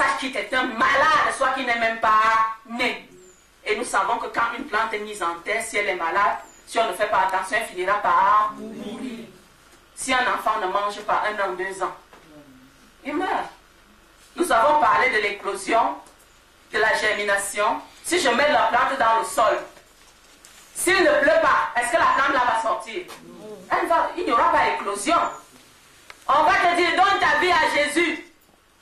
sache qu'il est un malade, soit qu'il n'est même pas né. Et nous savons que quand une plante est mise en terre, si elle est malade, si on ne fait pas attention, elle finira par mourir. Si un enfant ne mange pas 1 an, 2 ans, il meurt. Nous avons parlé de l'éclosion, de la germination. Si je mets la plante dans le sol, s'il ne pleut pas, est-ce que la plante là va sortir? Il n'y aura pas d'éclosion. On va te dire, donne ta vie à Jésus.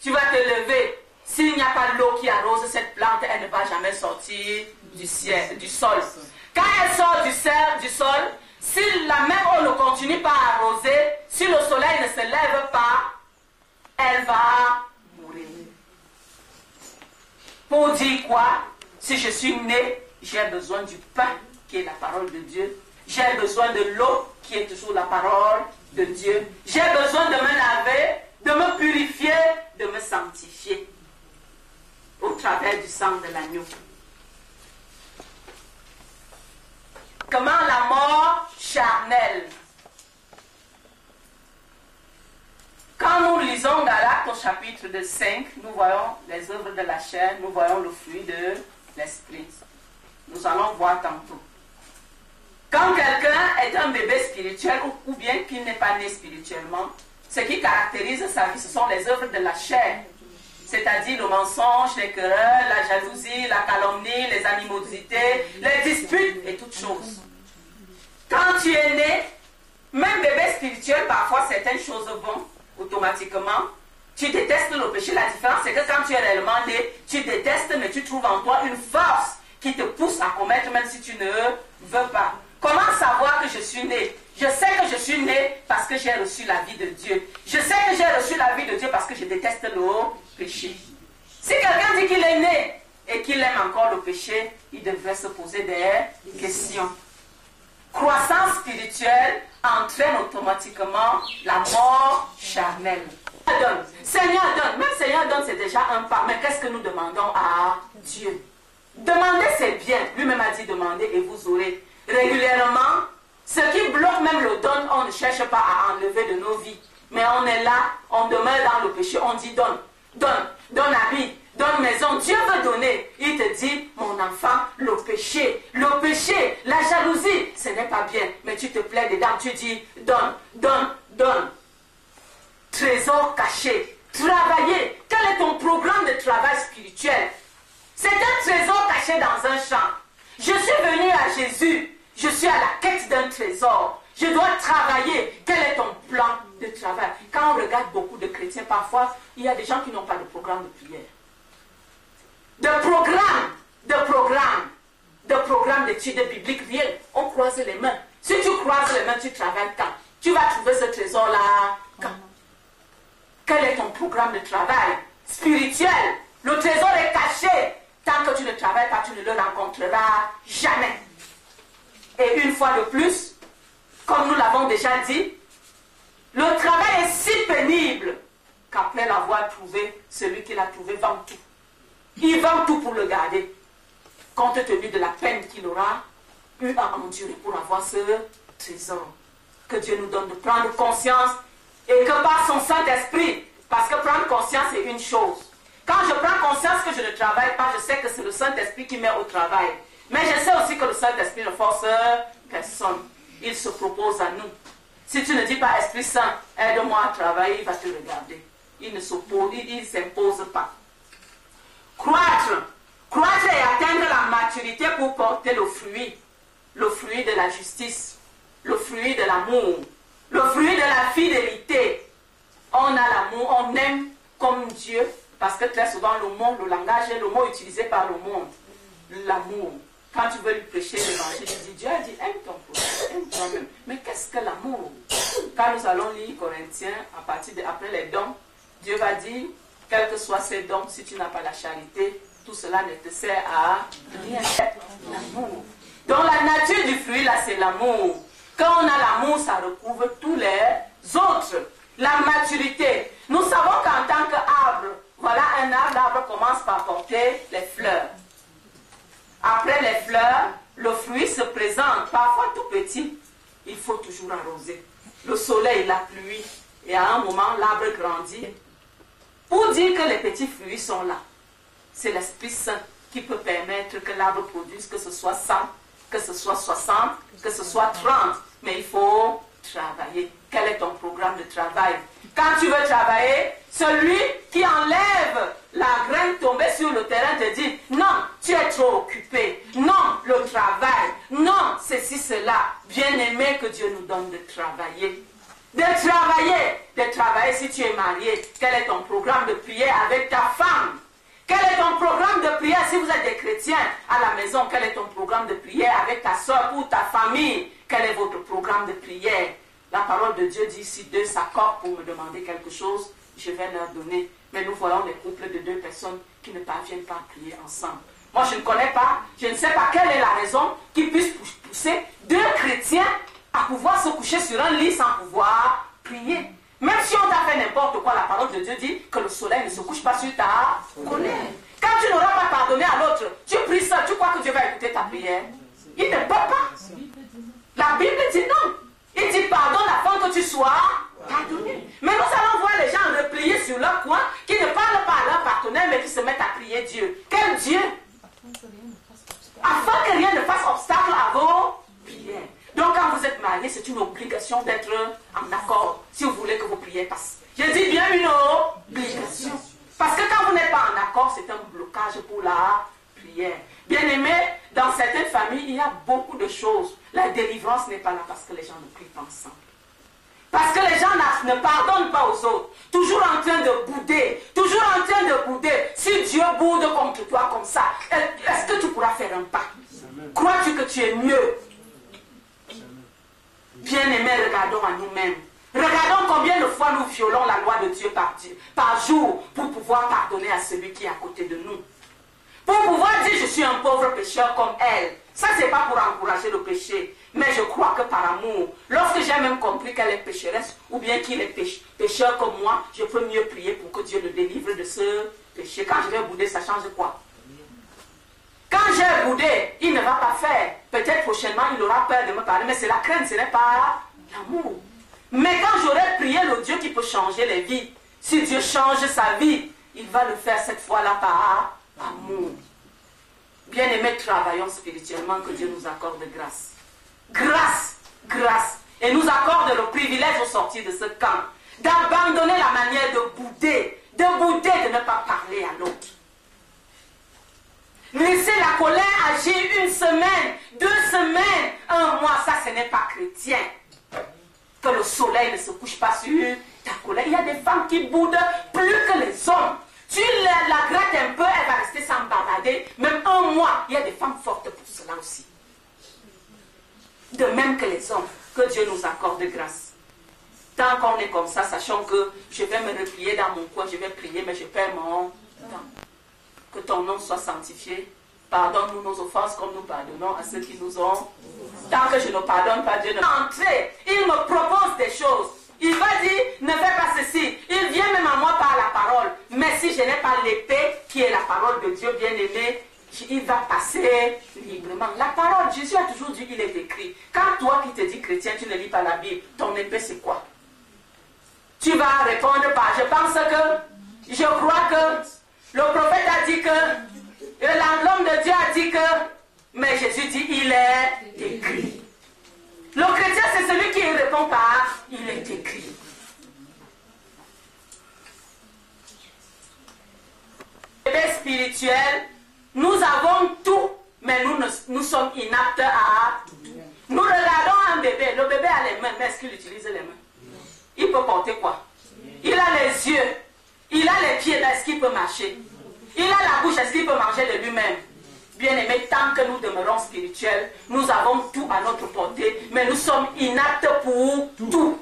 Tu vas te lever. S'il n'y a pas l'eau qui arrose cette plante, elle ne va jamais sortir du sol. Quand elle sort du sol, si la même eau ne continue pas à arroser, si le soleil ne se lève pas, elle va mourir. Pour dire quoi? Si je suis né, j'ai besoin du pain qui est la parole de Dieu. J'ai besoin de l'eau qui est toujours la parole de Dieu. J'ai besoin de me laver, de me purifier, de me sanctifier au travers du sang de l'agneau. Comment la mort charnelle? Quand nous lisons Galates au chapitre 5, nous voyons les œuvres de la chair, nous voyons le fruit de l'esprit. Nous allons voir tantôt. Quand quelqu'un est un bébé spirituel ou bien qu'il n'est pas né spirituellement, ce qui caractérise sa vie, ce sont les œuvres de la chair. C'est-à-dire le mensonge, les querelles, la jalousie, la calomnie, les animosités, les disputes et toutes choses. Quand tu es né, même bébé spirituel, parfois certaines choses vont automatiquement. Tu détestes le péché. La différence, c'est que quand tu es réellement né, tu détestes, mais tu trouves en toi une force qui te pousse à commettre même si tu ne veux pas. Comment savoir que je suis né? Je sais que je suis né parce que j'ai reçu la vie de Dieu. Je sais que j'ai reçu la vie de Dieu parce que je déteste le péché. Si quelqu'un dit qu'il est né et qu'il aime encore le péché, il devrait se poser des questions. Croissance spirituelle entraîne automatiquement la mort charnelle. Seigneur donne. Même Seigneur donne, c'est déjà un pas. Mais qu'est-ce que nous demandons à Dieu? Demander, c'est bien. Lui-même a dit demandez et vous aurez. Régulièrement, ce qui bloque même le don, on ne cherche pas à enlever de nos vies. Mais on est là, on demeure dans le péché, on dit donne, donne, donne habit, donne maison. Dieu veut donner. Il te dit, mon enfant, le péché, la jalousie, ce n'est pas bien. Mais tu te plais dedans, tu dis donne, donne, donne. Trésor caché, travailler. Quel est ton programme de travail spirituel? C'est un trésor caché dans un champ. Je suis venu à Jésus. Je suis à la quête d'un trésor. Je dois travailler. Quel est ton plan de travail? Quand on regarde beaucoup de chrétiens, parfois, il y a des gens qui n'ont pas de programme de prière. De programme d'études bibliques, rien. On croise les mains. Si tu croises les mains, tu travailles quand? Tu vas trouver ce trésor-là quand? Quel est ton programme de travail spirituel? Le trésor est caché. Tant que tu ne travailles pas, tu ne le rencontreras jamais. Et une fois de plus, comme nous l'avons déjà dit, le travail est si pénible qu'après l'avoir trouvé, celui qui l'a trouvé vend tout. Il vend tout pour le garder, compte tenu de la peine qu'il aura eu à endurer pour avoir ce trésor. Que Dieu nous donne de prendre conscience et que par son Saint-Esprit, parce que prendre conscience c'est une chose. Quand je prends conscience que je ne travaille pas, je sais que c'est le Saint-Esprit qui met au travail. Mais je sais aussi que le Saint-Esprit ne force personne. Il se propose à nous. Si tu ne dis pas Esprit Saint, aide-moi à travailler, il va te regarder. Il ne s'oppose, il ne s'impose pas. Croître. Croître et atteindre la maturité pour porter le fruit. Le fruit de la justice. Le fruit de l'amour. Le fruit de la fidélité. On a l'amour, on aime comme Dieu. Parce que très souvent, le langage est le mot utilisé par le monde. L'amour. Quand tu veux lui prêcher l'évangile, tu dis, Dieu a dit, aime ton prochain, aime toi-même. Mais qu'est-ce que l'amour? Quand nous allons lire Corinthiens, après les dons, Dieu va dire, quels que soient ces dons, si tu n'as pas la charité, tout cela ne te sert à rien. L'amour. Donc la nature du fruit, là, c'est l'amour. Quand on a l'amour, ça recouvre tous les autres. La maturité. Nous savons qu'en tant qu'arbre, voilà un arbre, l'arbre commence par porter les fleurs. Après les fleurs, le fruit se présente, parfois tout petit. Il faut toujours arroser. Le soleil, la pluie, et à un moment, l'arbre grandit. Pour dire que les petits fruits sont là, c'est l'Esprit Saint qui peut permettre que l'arbre produise, que ce soit 100, que ce soit 60, que ce soit 30. Mais il faut travailler. Quel est ton programme de travail? Quand tu veux travailler, celui qui enlève la graine tombée sur le terrain te dit non, tu es trop occupé. Non, le travail. Non, ceci, cela. Bien aimé que Dieu nous donne de travailler. De travailler si tu es marié. Quel est ton programme de prière avec ta femme? Quel est ton programme de prière si vous êtes des chrétiens à la maison? Quel est ton programme de prière avec ta soeur ou ta famille? Quel est votre programme de prière? La parole de Dieu dit, si deux s'accordent pour me demander quelque chose, je vais leur donner. Mais nous voyons des couples de deux personnes qui ne parviennent pas à prier ensemble. Moi, je ne connais pas, je ne sais pas quelle est la raison qui puisse pousser deux chrétiens à pouvoir se coucher sur un lit sans pouvoir prier. Même si on t'a fait n'importe quoi, la parole de Dieu dit que le soleil ne se couche pas sur ta colère. Quand tu n'auras pas pardonné à l'autre, tu pries seul, tu crois que Dieu va écouter ta prière? Il ne peut pas. La Bible dit non. Il dit pardonne afin que tu sois pardonné. Mais nous allons voir les gens repliés sur leur coin, qui ne parlent pas à leur partenaire, mais qui se mettent à prier Dieu. Quel Dieu? Afin que rien ne fasse obstacle à vos prières. Donc quand vous êtes mariés, c'est une obligation d'être en accord si vous voulez que vos prières passent. Je dis bien une obligation. Parce que quand vous n'êtes pas en accord, c'est un blocage pour la prière. Bien aimé, dans certaines familles, il y a beaucoup de choses. La délivrance n'est pas là parce que les gens ne prient pas ensemble. Parce que les gens ne pardonnent pas aux autres. Toujours en train de bouder. Toujours en train de bouder. Si Dieu boude contre toi comme ça, est-ce que tu pourras faire un pas? Crois-tu que tu es mieux? Bien-aimés, regardons à nous-mêmes. Regardons combien de fois nous violons la loi de Dieu par jour pour pouvoir pardonner à celui qui est à côté de nous. Pour pouvoir dire je suis un pauvre pécheur comme elle. Ça, c'est pas pour encourager le péché. Mais je crois que par amour, lorsque j'ai même compris qu'elle est pécheresse ou bien qu'il est pécheur comme moi, je peux mieux prier pour que Dieu le délivre de ce péché. Quand je vais bouder, ça change quoi? Quand j'ai boudé, il ne va pas faire. Peut-être prochainement, il aura peur de me parler, mais c'est la crainte, ce n'est pas l'amour. Mais quand j'aurai prié le Dieu qui peut changer les vies, si Dieu change sa vie, il va le faire cette fois-là par amour. Bien-aimés, travaillons spirituellement, que Dieu nous accorde grâce. Grâce, grâce. Et nous accorde le privilège au sortir de ce camp, d'abandonner la manière de bouder, de ne pas parler à l'autre. Laisser la colère agir une semaine, 2 semaines, 1 mois, ça ce n'est pas chrétien. Que le soleil ne se couche pas sur ta colère. Il y a des femmes qui boudent plus que les hommes. Tu la grattes un peu, elle va rester sans bavarder. Même 1 mois, il y a des femmes fortes pour cela aussi. De même que les hommes, que Dieu nous accorde grâce. Tant qu'on est comme ça, sachant que je vais me replier dans mon coin, je vais prier, mais je perds mon temps. Que ton nom soit sanctifié. Pardonne-nous nos offenses comme nous pardonnons à ceux qui nous ont. Tant que je ne pardonne pas, Dieu ne... Entrez, il me propose des choses. Il va dire, ne fais pas ceci. Il vient même à moi par la parole. Mais si je n'ai pas l'épée, qui est la parole de Dieu bien-aimé, il va passer librement. La parole, Jésus a toujours dit qu'il est écrit. Quand toi qui te dis chrétien, tu ne lis pas la Bible, ton épée c'est quoi? Tu vas répondre par, je pense que, je crois que, le prophète a dit que, l'homme de Dieu a dit que, mais Jésus dit, il est écrit. Le chrétien, c'est celui qui répond par, il est écrit. Bébé spirituel, nous avons tout, mais nous sommes inaptes à tout. Nous regardons un bébé, le bébé a les mains, mais est-ce qu'il utilise les mains? Il peut porter quoi? Il a les yeux, il a les pieds, est-ce qu'il peut marcher? Il a la bouche, est-ce qu'il peut manger de lui-même? Bien-aimés, tant que nous demeurons spirituels, nous avons tout à notre portée, mais nous sommes inaptes pour tout.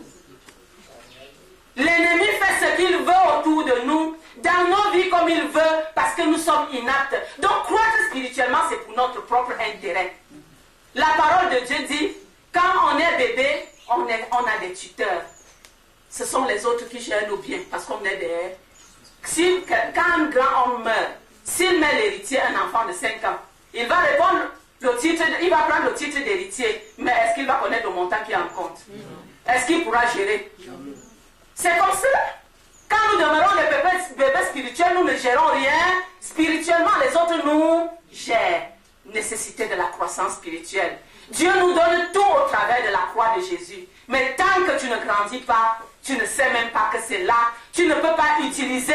L'ennemi fait ce qu'il veut autour de nous, dans nos vies comme il veut, parce que nous sommes inaptes. Donc croître spirituellement, c'est pour notre propre intérêt. La parole de Dieu dit, quand on est bébé, on a des tuteurs. Ce sont les autres qui gèrent nos biens, parce qu'on est des... Quand un grand homme meurt, s'il met l'héritier, un enfant de 5 ans, il va répondre le titre, il va prendre le titre d'héritier, mais est-ce qu'il va connaître le montant qui est en compte? Est-ce qu'il pourra gérer? C'est comme cela. Quand nous demeurons des bébés spirituels, nous ne gérons rien. Spirituellement, les autres nous gèrent. Nécessité de la croissance spirituelle. Dieu nous donne tout au travers de la croix de Jésus. Mais tant que tu ne grandis pas, tu ne sais même pas que c'est là. Tu ne peux pas utiliser